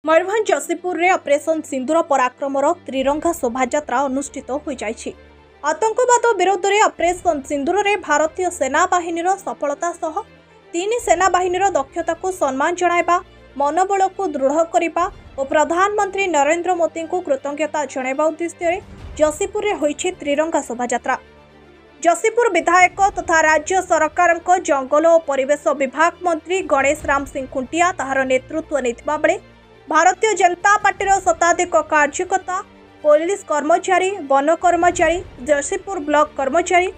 मयूरभंज जसीपुर रे ऑपरेशन सिंदूर पराक्रमर त्रिरंगा शोभायात्रा अनुष्ठित हो जाइछि। आतंकवाद विरोध में ऑपरेशन सिंदूर रे भारतीय सेना बाहिनीर सफलता सह तीन सेना बाहिनीर दक्षता को सम्मान जणाइबा, मनोबल को दृढ़ करने और प्रधानमंत्री नरेंद्र मोदी को कृतज्ञता जणाइबा उद्देश्य जसीपुर रे होइछि त्रिरंगा शोभायात्रा। जसीपुर विधायक तथा राज्य सरकार जंगल और परिवेश विभाग मंत्री गणेश राम सिंह खुंटिया ताहार नेतृत्व नेथिबा बेले भारतीय जनता पार्टी शताधिक कार्यकर्ता, पुलिस कर्मचारी, वन कर्मचारी, जसीपुर ब्लॉक कर्मचारी,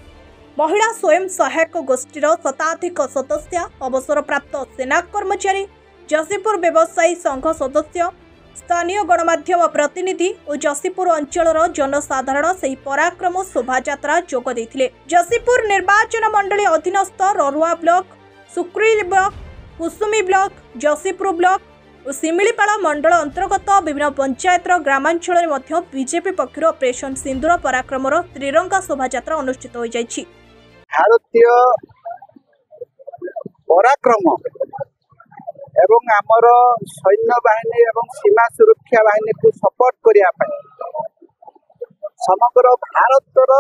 महिला स्वयं सहायक गोष्ठीर शताधिक सदस्य, अवसरप्राप्त सेना कर्मचारी, जसीपुर व्यवसायी संघ सदस्य, स्थानीय गणमाध्यम प्रतिनिधि और जसीपुर अंचल जनसाधारण से पराक्रम शोभायात्रा जोग देथिले। जसीपुर निर्वाचन मंडली अधीनस्थ Rarua block, Sukruli block, Kusumi block, Jashipur block और सिमिलीपाड़ मंडल अंतर्गत विभिन्न पंचायतर ग्रामांचल में बीजेपी पक्षर ऑपरेशन सिंदूर पराक्रमर त्रिरंगा शोभायात्रा अनुष्ठित हो जाइछि। भारतीय पराक्रम एवं आमर सैन्य बाहिनी एवं सीमा सुरक्षा बाहिनी को सपोर्ट करने समग्र भारतर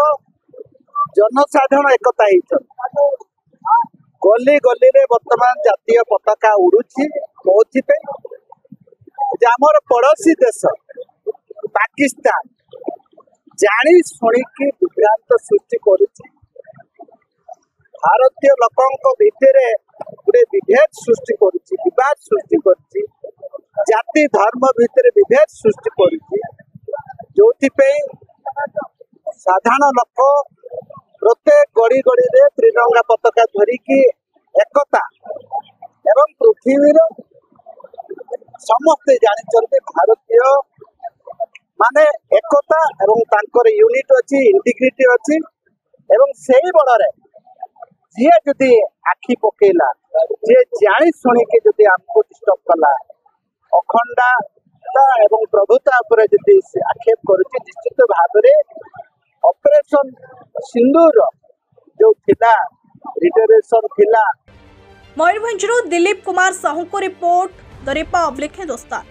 जनसाधारण एकता होती। गली गली रे वर्तमान जातीय पताका उड़ुछि पहुँचते आमर पड़ोसी देश पाकिस्तान जानी शुणिकी विभ्रांत सृष्टि करुछि। भारतीय लोकों भितर गोटे विभेद सृष्टि करुछि, विवाद सृष्टि करुछि, जाति धर्म भितर विभेद सृष्टि करुछि, जोथिपे साधारण लोक प्रत्येक गड़ी गड़ी रे त्रिरंगा पताका धरिकी एकता एवं पृथ्वी समस्ते जानी भारतीय माने एकता एवं तांकर यूनिट अच्छी इंटीग्रिटी अच्छी एवं सही बड़े जी जदि आखि पकेला जी जानी शुणिकी जदि आमको डिस्टर्ब कला अखंडता एवं प्रभुता उपर जदि आक्षेप करुच्ची निश्चित भाव में ऑपरेशन सिंदूर जो थिला रिजर्वेशन थिला। मयूरभंज दिलीप कुमार साहू को रिपोर्ट द रिपब्लिक हिंदुस्तान।